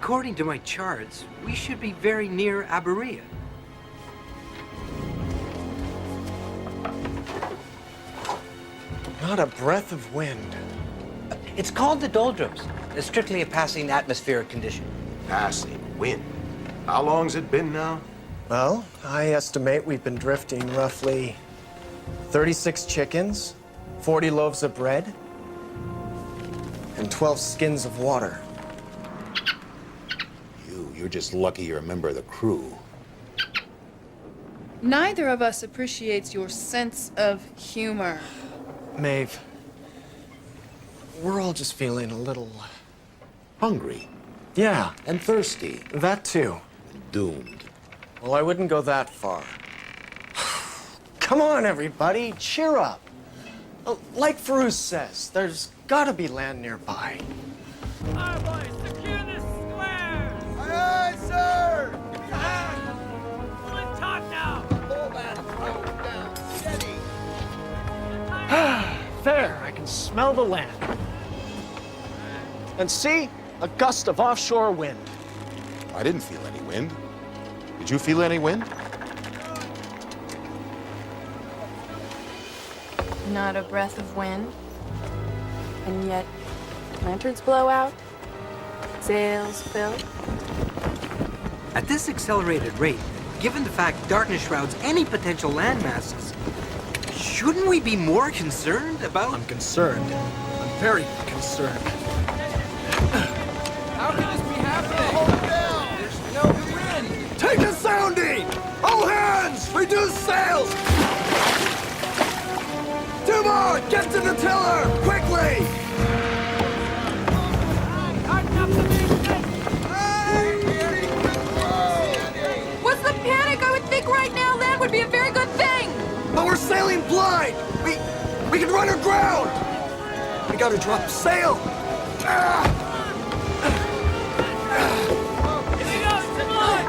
According to my charts, we should be very near Aberia. Not a breath of wind. It's called the doldrums. It's strictly a passing atmospheric condition. Passing wind. How long's it been now? Well, I estimate we've been drifting roughly 36 chickens, 40 loaves of bread, and 12 skins of water. You're just lucky you're a member of the crew. Neither of us appreciates your sense of humor. Maeve, we're all just feeling a little... Hungry Yeah, and thirsty that too. and doomed. Well, I wouldn't go that far. Come on, everybody, cheer up. Like Farouz says, there's gotta be land nearby. All right, boys, secure this square. Aye, sir! Pull it taut now. Pull that rope down. Steady. There, I can smell the land. And see, a gust of offshore wind. I didn't feel any wind. Did you feel any wind? Not a breath of wind. And yet, lanterns blow out, sails fill. At this accelerated rate, given the fact darkness shrouds any potential land masses, shouldn't we be more concerned about... I'm concerned. I'm very concerned. How can this be happening? Hold it down! There's no wind! Take a sounding! All hands! Reduce sails! Timor, get to the tiller! Quickly! Tighten up the movement. What's the panic? I would think right now land would be a very good thing. But we're sailing blind! We can run aground! We gotta drop sail! Here we go, Sinbad.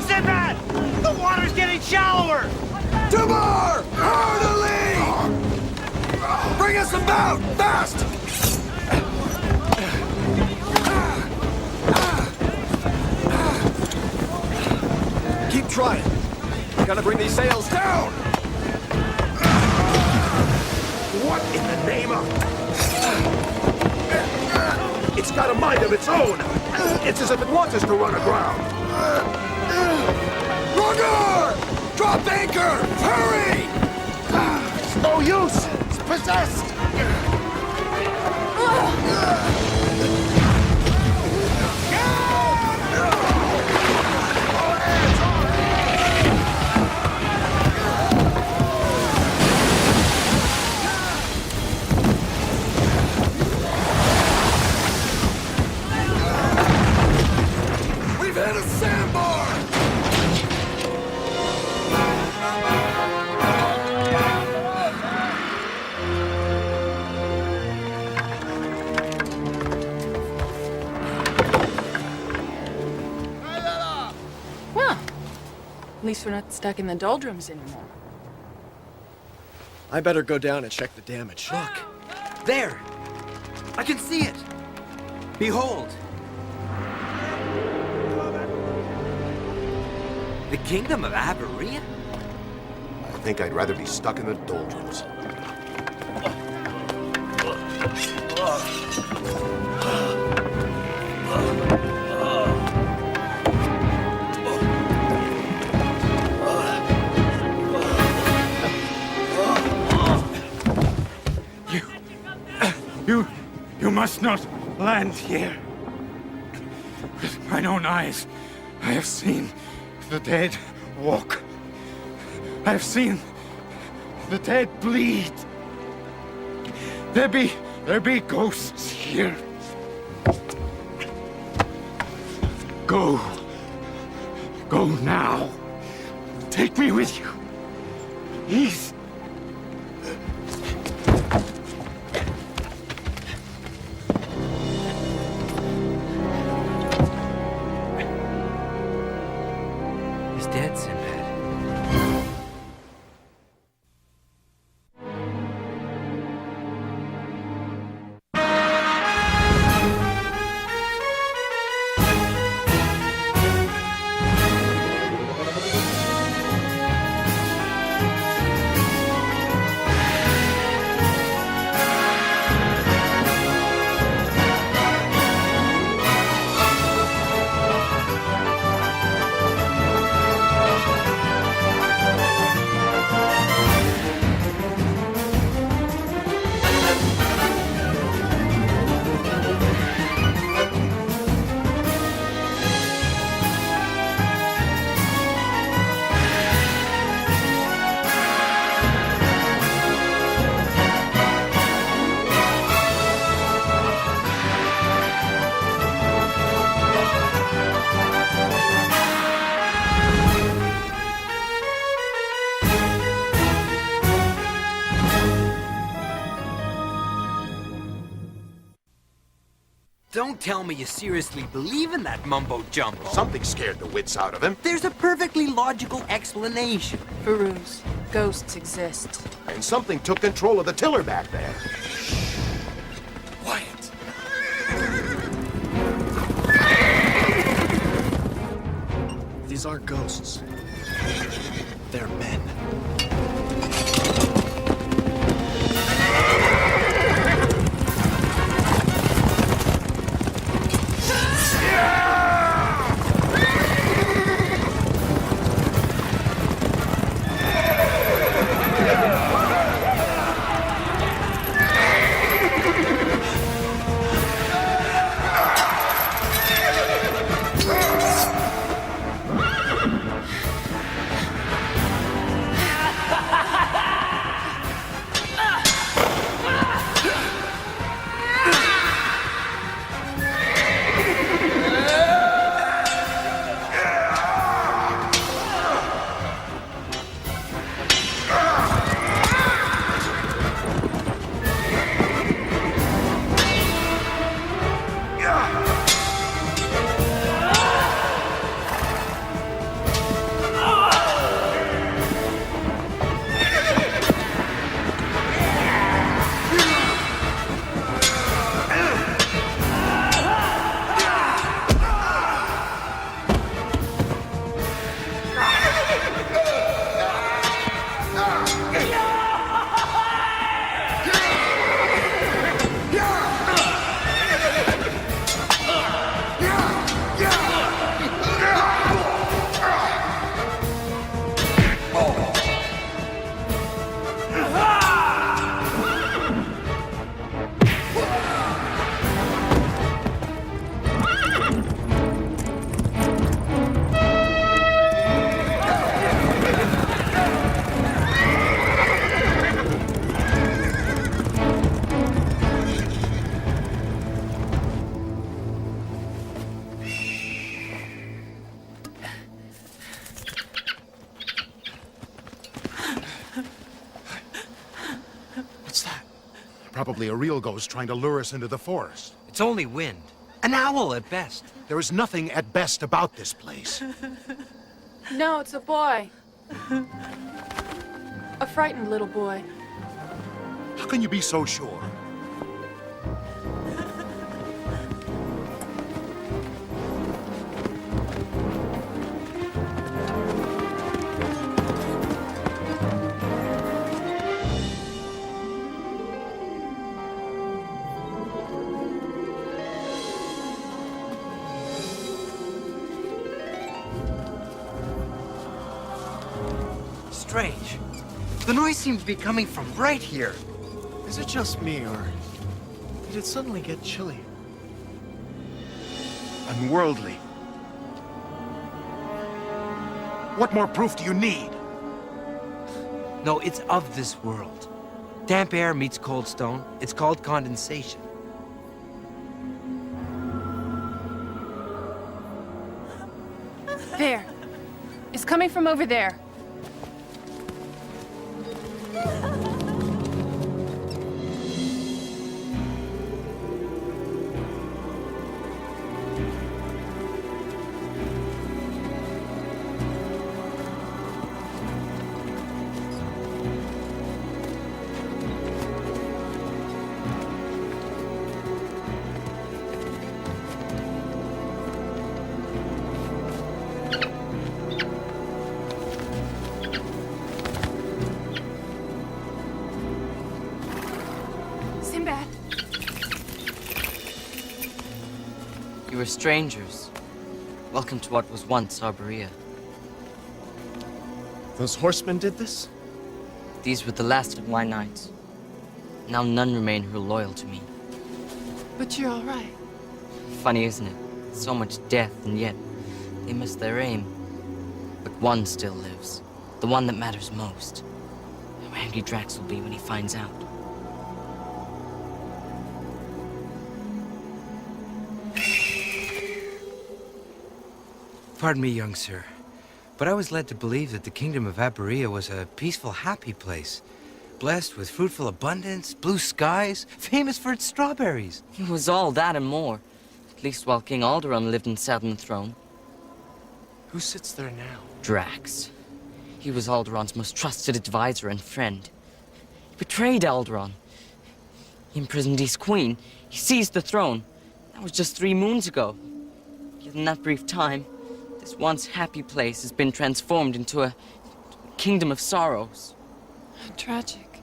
Sinbad, the water's getting shallower. Timor! Hard to lead! Bring us about! Fast! Keep trying. Gotta bring these sails down! What in the name of... It's got a mind of its own! It's as if it wants us to run aground! Rugger! Drop anchor! Hurry! It's no use! It's possessed! We've hit a sandbar! Well, at least we're not stuck in the doldrums anymore. I better go down and check the damage. Look! There! I can see it! Behold! The kingdom of Aberia? I think I'd rather be stuck in the doldrums. You must not land here. With mine own eyes, I have seen the dead walk. I have seen the dead bleed. There be ghosts here. Go. Go now. Take me with you. Please. He's dead, Sinbad. Don't tell me you seriously believe in that mumbo-jumbo. Something scared the wits out of him. There's a perfectly logical explanation. Peruse. Ghosts exist. And something took control of the tiller back there. Quiet. These aren't ghosts. They're men. Probably a real ghost trying to lure us into the forest. It's only wind. An owl at best. There is nothing at best about this place. No, it's a boy. A frightened little boy. How can you be so sure? Strange. The noise seems to be coming from right here. Is it just me, or did it suddenly get chilly? Unworldly. What more proof do you need? No, it's of this world. Damp air meets cold stone. It's called condensation. There. It's coming from over there. Sinbad. You are strangers. Welcome to what was once Arborea. Those horsemen did this? These were the last of my knights. Now none remain who are loyal to me. But you're all right. Funny, isn't it? So much death, and yet they miss their aim. But one still lives. The one that matters most. How angry Drax will be when he finds out. Pardon me, young sir, but I was led to believe that the kingdom of Arborea was a peaceful, happy place, blessed with fruitful abundance, blue skies, famous for its strawberries. It was all that and more. At least while King Alderaan lived and sat on the throne. Who sits there now? Drax. He was Alderaan's most trusted advisor and friend. He betrayed Alderaan. He imprisoned his queen. He seized the throne. That was just 3 moons ago. Yet in that brief time, this once happy place has been transformed into a kingdom of sorrows. Tragic.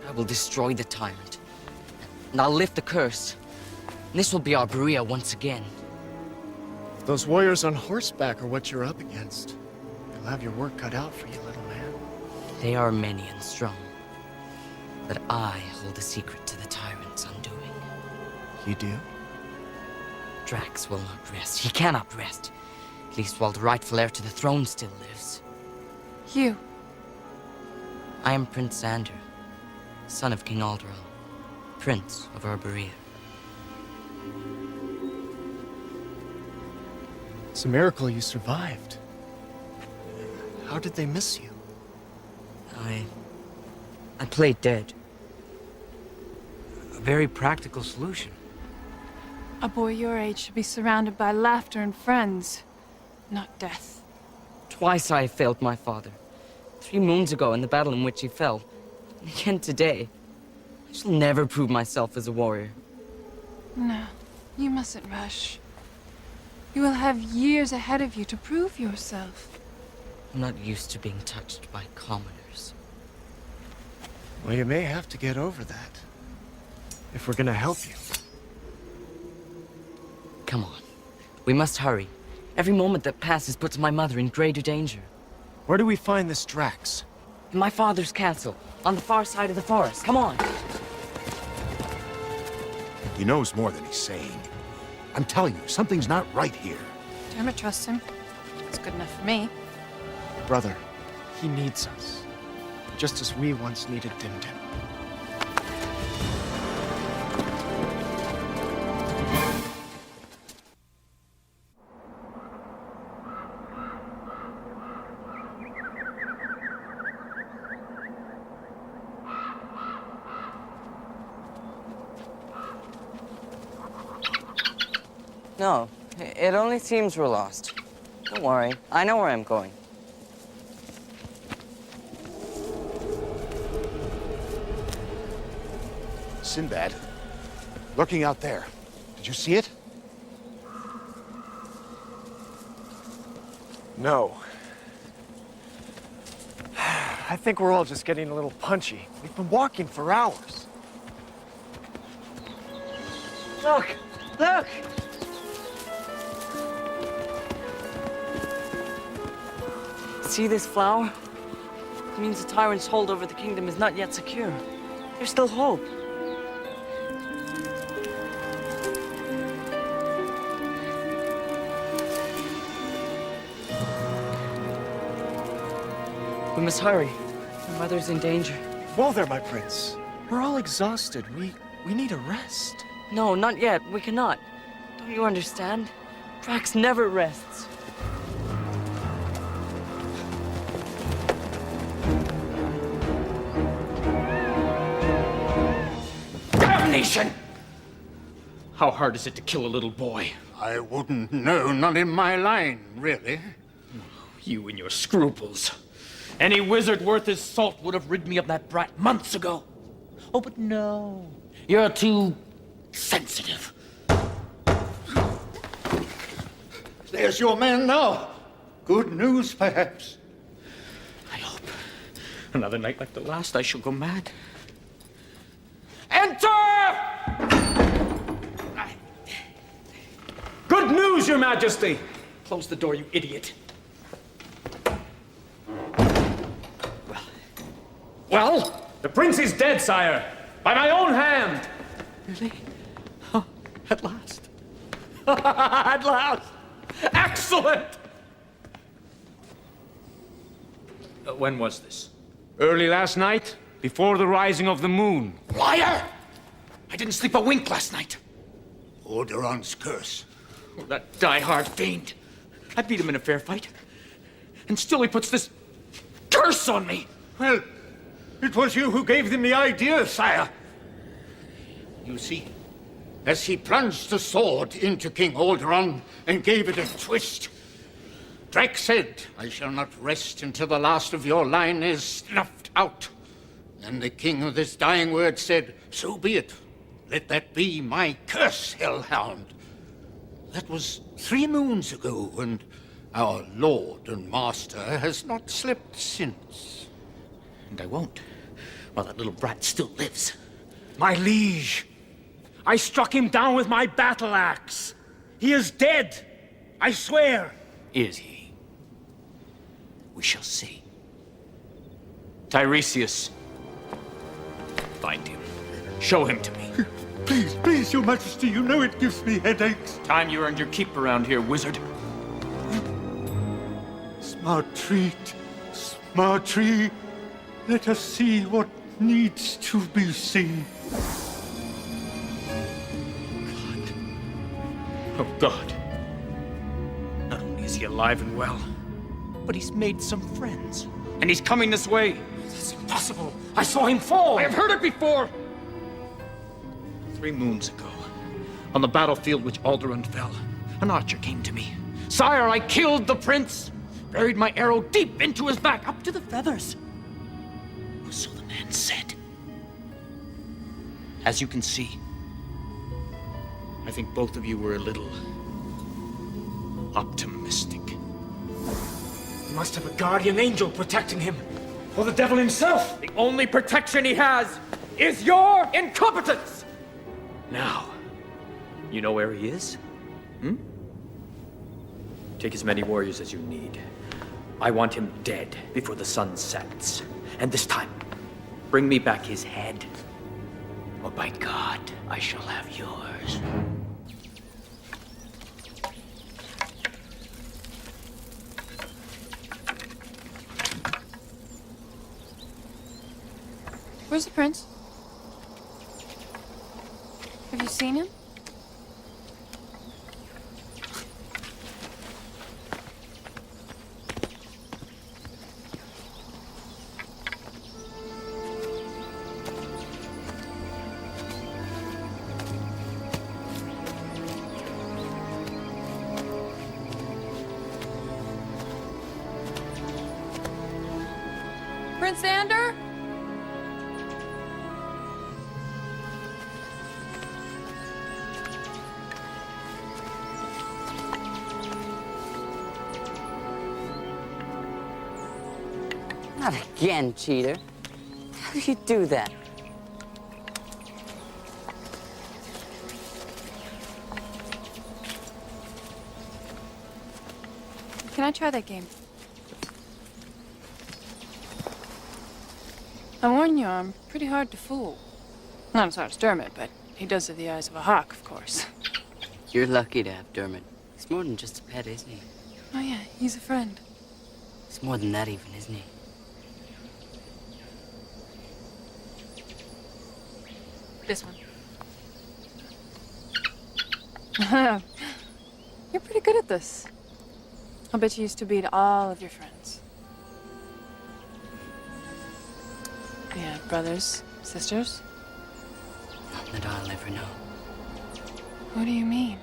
I will destroy the tyrant. And I'll lift the curse. And this will be our Berea once again. Those warriors on horseback are what you're up against. You'll have your work cut out for you, little man. They are many and strong. But I hold a secret to the tyrant's undoing. You do? Drax will not rest. He cannot rest. At least while the rightful heir to the throne still lives. You. I am Prince Xander, son of King Alderaan, Prince of Berea. It's a miracle you survived. How did they miss you? I played dead. A very practical solution. A boy your age should be surrounded by laughter and friends, not death. Twice I have failed my father. 3 moons ago in the battle in which he fell. And again today. I shall never prove myself as a warrior. No, you mustn't rush. You will have years ahead of you to prove yourself. I'm not used to being touched by commoners. Well, you may have to get over that. If we're gonna help you. Come on. We must hurry. Every moment that passes puts my mother in greater danger. Where do we find this Drax? In my father's castle, on the far side of the forest. Come on. He knows more than he's saying. I'm telling you, something's not right here. Dermot trusts him. It's good enough for me. Brother, he needs us. Just as we once needed Dimdim. No, it only seems we're lost. Don't worry, I know where I'm going. Sinbad, looking out there. Did you see it? No. I think we're all just getting a little punchy. We've been walking for hours. Look! Look! See this flower? It means the tyrant's hold over the kingdom is not yet secure. There's still hope. We must hurry. My mother's in danger. Whoa there, my prince. We're all exhausted. We need a rest. No, not yet. We cannot. Don't you understand? Drax never rests. Damnation! How hard is it to kill a little boy? I wouldn't know, not in my line, really. You and your scruples. Any wizard worth his salt would have rid me of that brat months ago. Oh, but no. You're too sensitive. There's your man now. Good news, perhaps. I hope. Another night like the last, I shall go mad. Enter! Good news, Your Majesty! Close the door, you idiot. Well, the prince is dead, sire. By my own hand. Really? Oh, at last. At last. Excellent! When was this? Early last night, before the rising of the moon. Liar! I didn't sleep a wink last night. Alderaan's curse. Oh, that die-hard fiend. I beat him in a fair fight. And still he puts this curse on me. Well, it was you who gave them the idea, sire. You see, as he plunged the sword into King Alderaan and gave it a twist. Drac said, "I shall not rest until the last of your line is snuffed out." And the king with his dying words said, "So be it. Let that be my curse, hellhound." That was 3 moons ago, and our lord and master has not slept since. And I won't, while that little brat still lives. My liege, I struck him down with my battle axe. He is dead, I swear. Is he? We shall see. Tiresias, find him. Show him to me. Please, please, your majesty, you know it gives me headaches. Time you earned your keep around here, wizard. Smart treat, smart tree. Let us see what needs to be seen. Oh, God. Not only is he alive and well, but he's made some friends. And he's coming this way. It's impossible. I saw him fall. I have heard it before! 3 moons ago, on the battlefield which Alderaan fell, an archer came to me. "Sire, I killed the prince, buried my arrow deep into his back, up to the feathers." So the man said. As you can see, I think both of you were a little optimistic. He must have a guardian angel protecting him. Or the devil himself. The only protection he has is your incompetence! Now, you know where he is? Take as many warriors as you need. I want him dead before the sun sets. And this time, bring me back his head, or by God, I shall have yours. Where's the prince? Have you seen him? Prince Ander? Not again, cheater. How do you do that? Can I try that game? I warn you, I'm pretty hard to fool. Not as hard as Dermot, but he does have the eyes of a hawk, of course. You're lucky to have Dermot. He's more than just a pet, isn't he? Oh yeah, he's a friend. He's more than that even, isn't he? This one. You're pretty good at this. I'll bet you used to beat all of your friends. Yeah, brothers, sisters? Not that I'll ever know. What do you mean?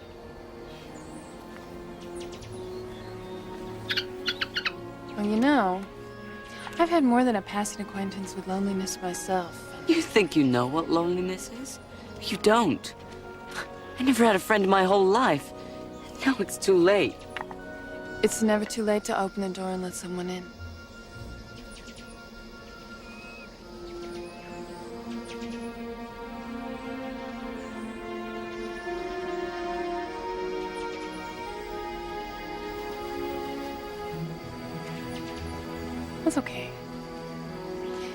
Well, you know, I've had more than a passing acquaintance with loneliness myself. You think you know what loneliness is? You don't. I never had a friend in my whole life. Now it's too late. It's never too late to open the door and let someone in. That's okay.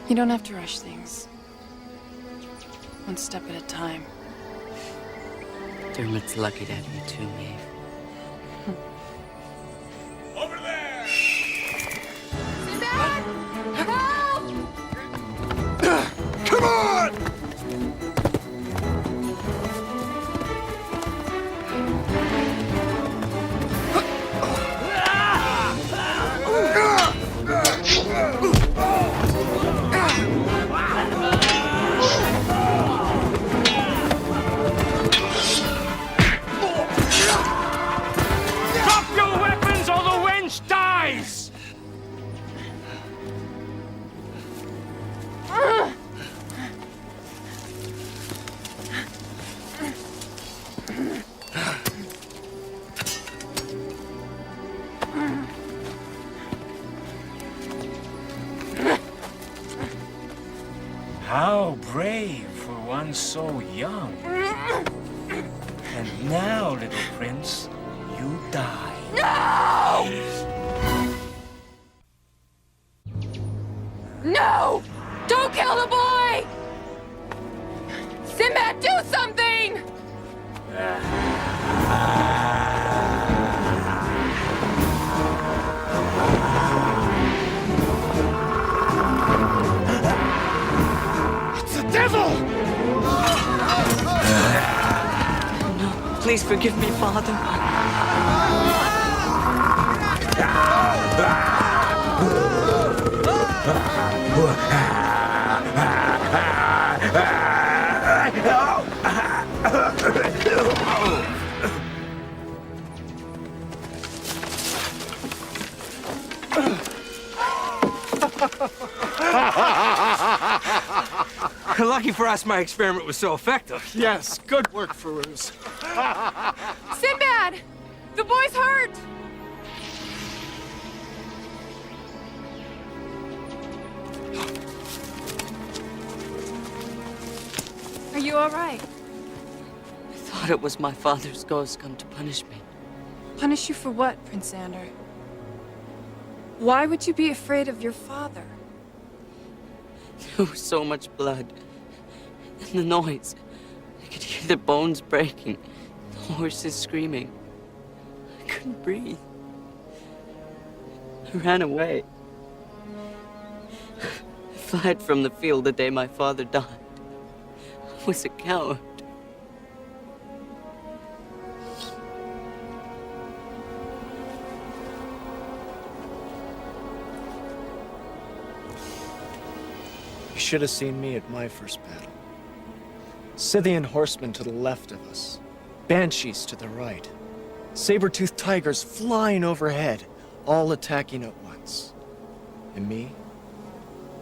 You don't have to rush things. One step at a time. Dermot's lucky to have you too, Maeve. Over there! Sinbad! Help! Come on! How brave for one so young. And now, little prince, you die. No! No! Don't kill the boy! Sinbad, do something! It's the devil! No, please forgive me, Father. Lucky for us, my experiment was so effective. Yes, good work, Farouz. Sinbad! The boy's hurt! Are you all right? I thought it was my father's ghost come to punish me. Punish you for what, Prince Xander? Why would you be afraid of your father? There was so much blood. And the noise. I could hear the bones breaking. The horses screaming. I couldn't breathe. I ran away. I fled from the field the day my father died. I was a coward. You should have seen me at my first battle. Scythian horsemen to the left of us. Banshees to the right. Saber-toothed tigers flying overhead, all attacking at once. And me,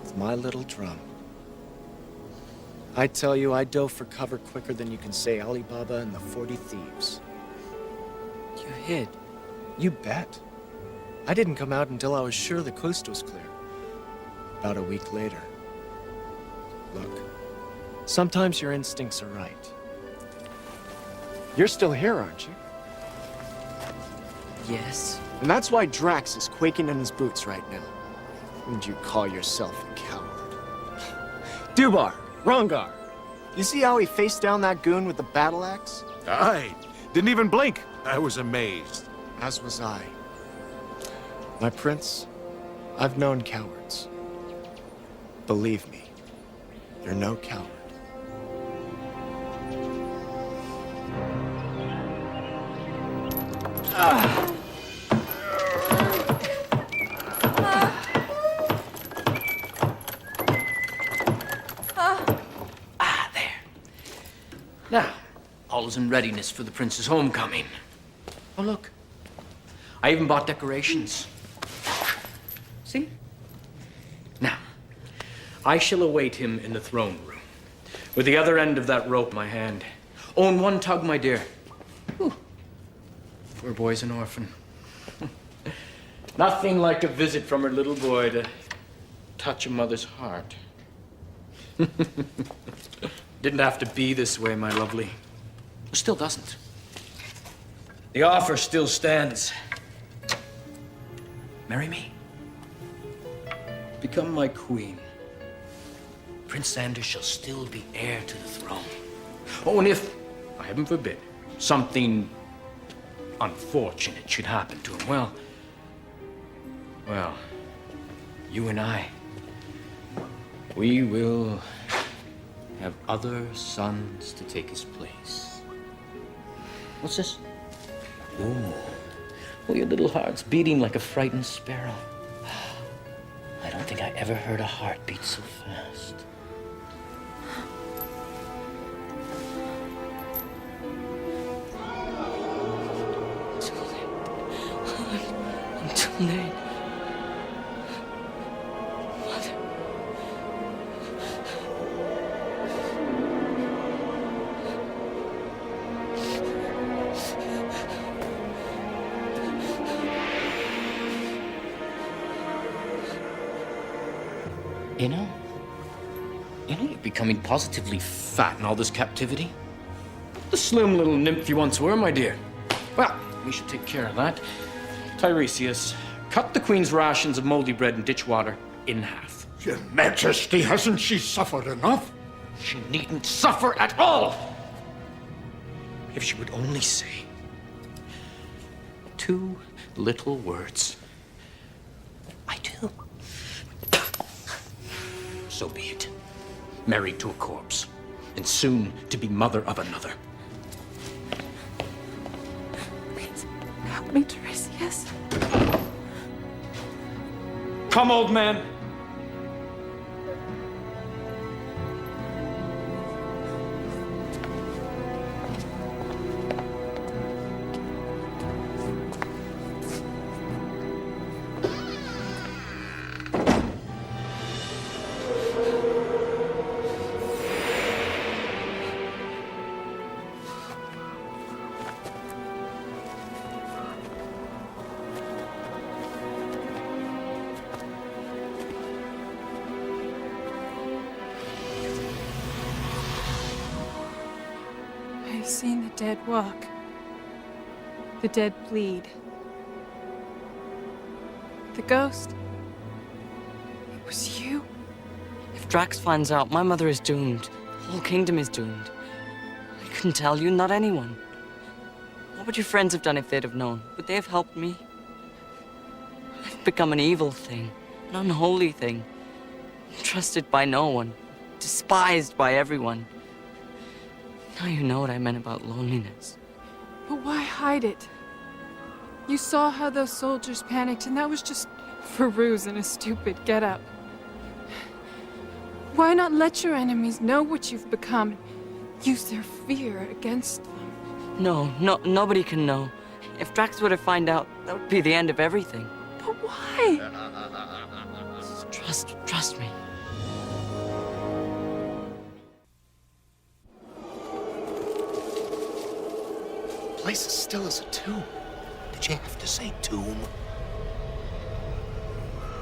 with my little drum. I tell you, I dove for cover quicker than you can say Alibaba and the 40 Thieves. You hid. You bet. I didn't come out until I was sure the coast was clear. About a week later. Look, sometimes your instincts are right. You're still here, aren't you? Yes. And that's why Drax is quaking in his boots right now. And you call yourself a coward. Dubar, Rongar, you see how he faced down that goon with the battle axe? Aye. Didn't even blink. I was amazed. As was I. My prince, I've known cowards. Believe me, you're no coward. Now, all is in readiness for the prince's homecoming. Oh, look. I even bought decorations. See? Now, I shall await him in the throne room, with the other end of that rope in my hand. Oh, and one tug, my dear. Whew. Poor boy's an orphan. Nothing like a visit from her little boy to touch a mother's heart. Didn't have to be this way, my lovely. Still doesn't. The offer still stands. Marry me. Become my queen. Prince Xander shall still be heir to the throne. Oh, and if, heaven forbid, something unfortunate should happen to him, well, you and I, we will have other sons to take his place. What's this? Ooh. Oh, your little heart's beating like a frightened sparrow. I don't think I ever heard a heart beat so fast. Too late. I'm too late. Mother. You know, You know, you're becoming positively fat in all this captivity. The slim little nymph you once were, my dear. Well, we should take care of that. Tiresias, cut the queen's rations of moldy bread and ditch water in half. Your Majesty, hasn't she suffered enough? She needn't suffer at all! If she would only say 2 little words. I do. So be it. Married to a corpse, and soon to be mother of another. Please, help me, Tiresias. Come, old man. I've seen the dead walk. The dead bleed. The ghost. It was you? If Drax finds out, my mother is doomed. The whole kingdom is doomed. I couldn't tell you, not anyone. What would your friends have done if they'd have known? Would they have helped me? I've become an evil thing, an unholy thing. Trusted by no one, despised by everyone. Now you know what I meant about loneliness. But why hide it? You saw how those soldiers panicked, and that was just for ruse and a stupid get-up. Why not let your enemies know what you've become and use their fear against them? No, nobody can know. If Drax were to find out, that would be the end of everything. But why? Trust me. Place is still as a tomb. Did you have to say tomb?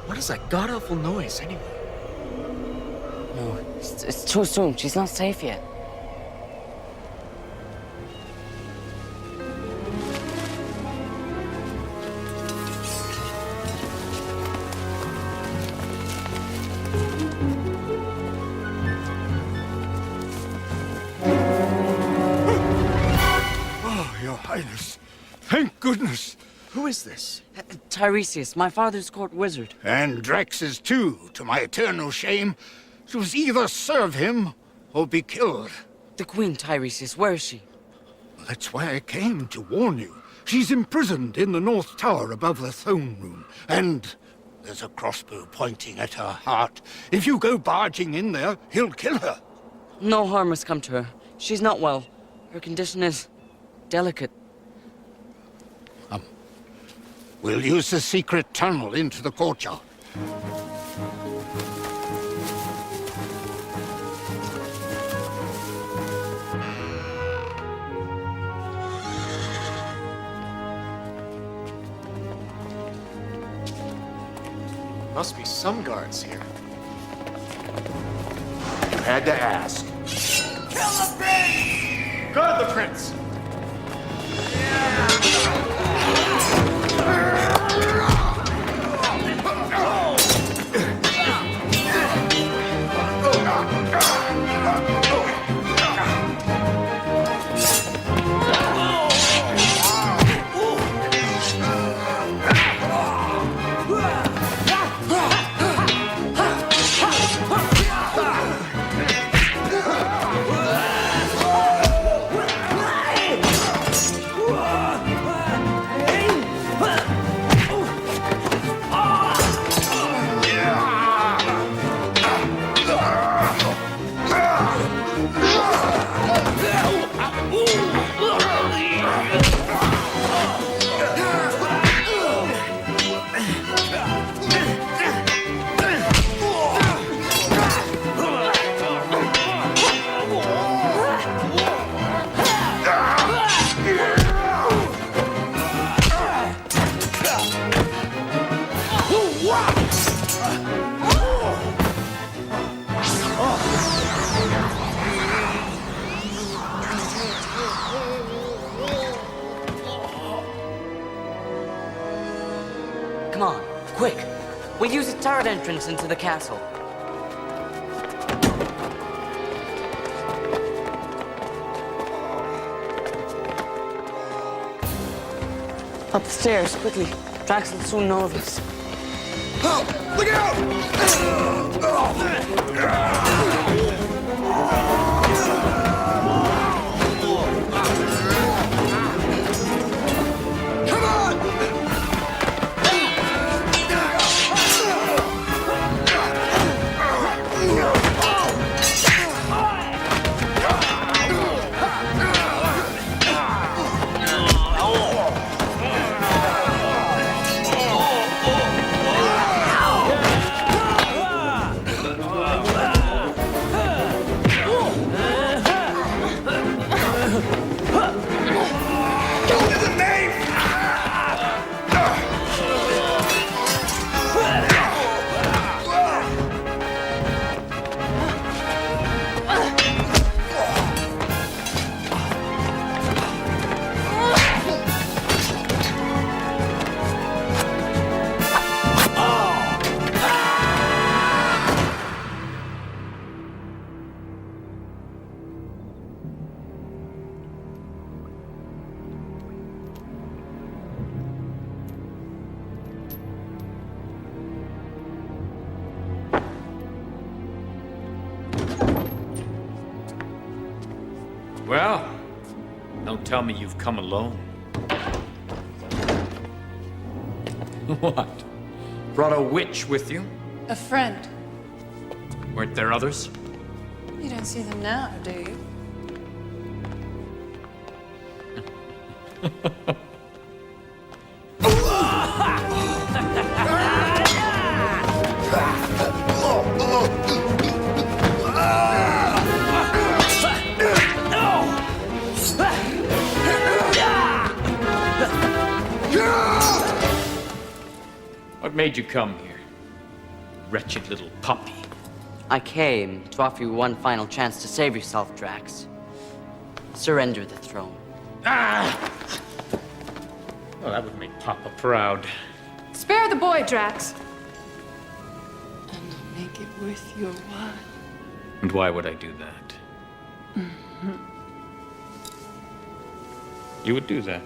What is that god-awful noise, anyway? No, it's too soon. She's not safe yet. Your Highness, thank goodness. Who is this? Tiresias, my father's court wizard. And Drax's too, to my eternal shame. She was either serve him or be killed. The Queen, Tiresias, where is she? That's why I came, to warn you. She's imprisoned in the North Tower above the throne room. And there's a crossbow pointing at her heart. If you go barging in there, he'll kill her. No harm has come to her. She's not well. Her condition is delicate. We'll use the secret tunnel into the courtyard. Must be some guards here. You had to ask. Kill the prince! Guard the prince! guard entrance into the castle. Up the stairs, quickly. Drax will soon know of us. Look Well, don't tell me you've come alone. What? Brought a witch with you? A friend. Weren't there others? You don't see them now, do you? What made you come here? Wretched little puppy. I came to offer you one final chance to save yourself, Drax. Surrender the throne. Ah! Well, that would make Papa proud. Spare the boy, Drax. And I'll make it worth your while. And why would I do that? You would do that?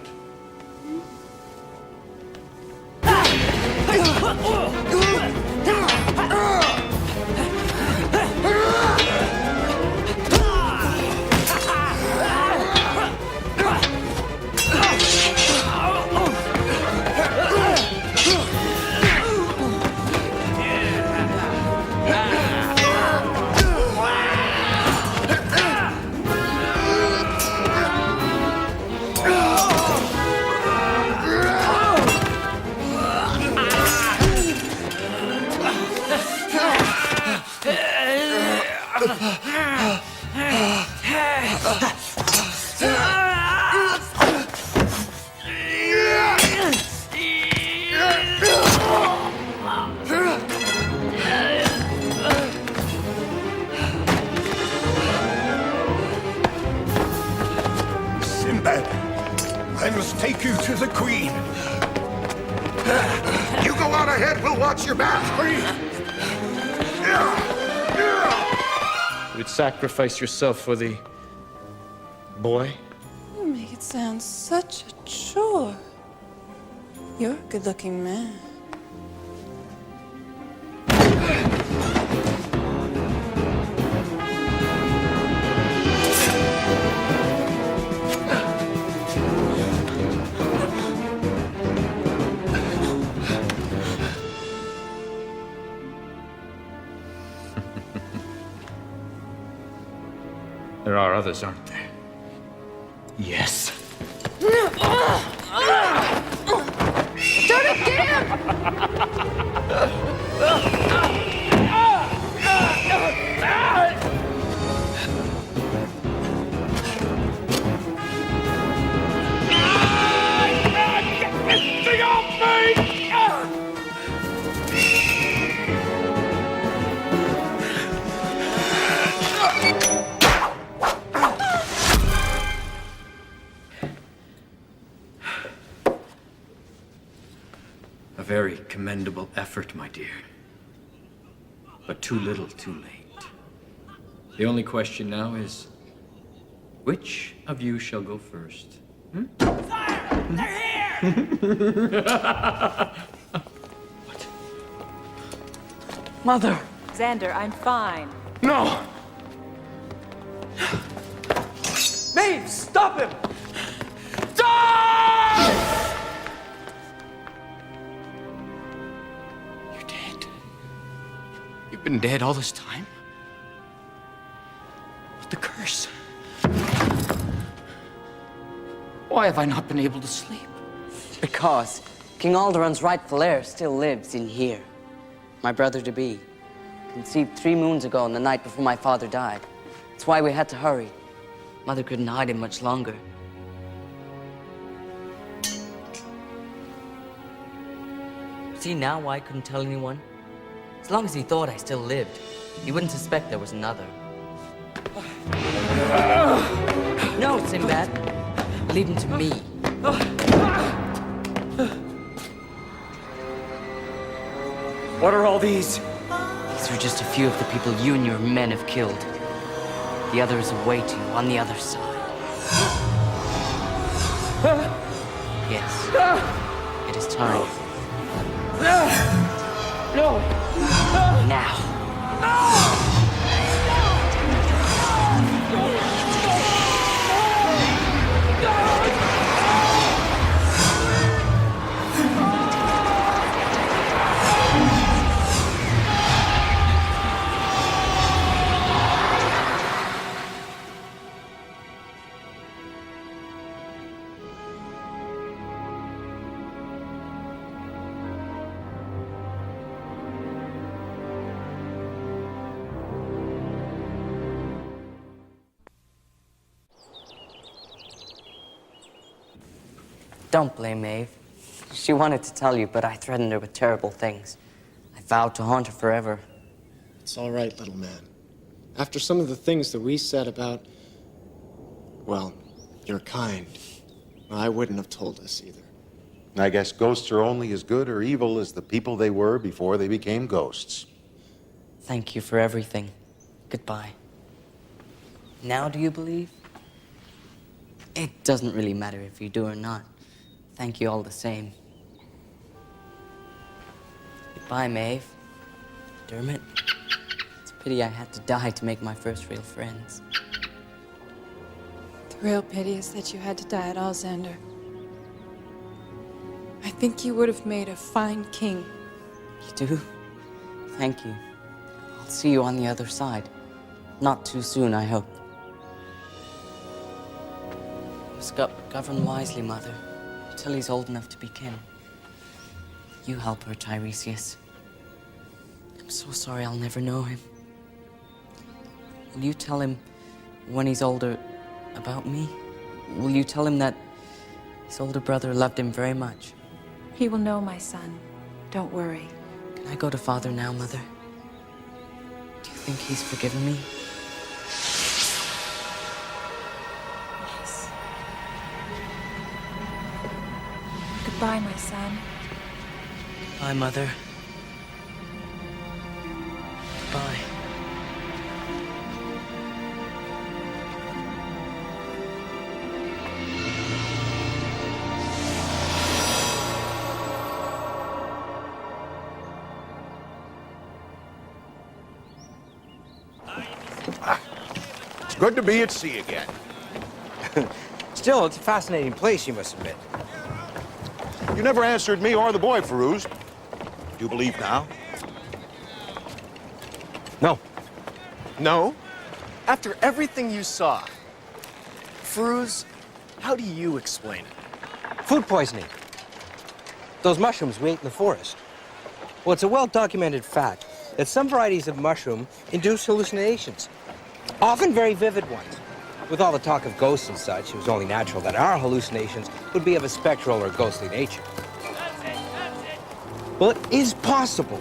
Sinbad, I must take you to the Queen. You go on ahead, we'll watch your back. You would sacrifice yourself for the boy? You make it sound such a chore. You're a good-looking man. There are others, aren't there? Yes. Don't get him! A very commendable effort, my dear. but too little too late. The only question now is, which of you shall go first? Sire! They're here! Mother! Xander, I'm fine. No! Maeve, stop him! You're dead. You've been dead all this time. But the curse. Why have I not been able to sleep? Because King Alderun's rightful heir still lives in here. My brother-to-be. Conceived 3 moons ago on the night before my father died. That's why we had to hurry. Mother couldn't hide him much longer. See now why I couldn't tell anyone? As long as he thought I still lived, he wouldn't suspect there was another. No, Sinbad. Leave him to me. What are all these? These are just a few of the people you and your men have killed. The others await you on the other side. Yes. It is time. Now. Don't blame Maeve. She wanted to tell you, but I threatened her with terrible things. I vowed to haunt her forever. It's all right, little man. After some of the things that we said about, well, your kind, I wouldn't have told us either. I guess ghosts are only as good or evil as the people they were before they became ghosts. Thank you for everything. Goodbye. Now do you believe? It doesn't really matter if you do or not. Thank you all the same. Goodbye, Maeve. Dermot. It's a pity I had to die to make my first real friends. The real pity is that you had to die at all, Xander. I think you would have made a fine king. You do? Thank you. I'll see you on the other side. Not too soon, I hope. You must govern wisely, Mother, until he's old enough to be king. You help her, Tiresias. I'm so sorry I'll never know him. Will you tell him, when he's older, about me? Will you tell him that his older brother loved him very much? He will know, my son. Don't worry. Can I go to Father now, Mother? Do you think he's forgiven me? Yes. Goodbye, my son. Bye, Mother. Bye. It's good to be at sea again. Still, it's a fascinating place, you must admit. You never answered me or the boy, Farouz. Do you believe now? No. No? After everything you saw, Farouz, how do you explain it? Food poisoning. Those mushrooms we ate in the forest. Well, it's a well-documented fact that some varieties of mushroom induce hallucinations, often very vivid ones. With all the talk of ghosts and such, it was only natural that our hallucinations would be of a spectral or ghostly nature. Well, it is possible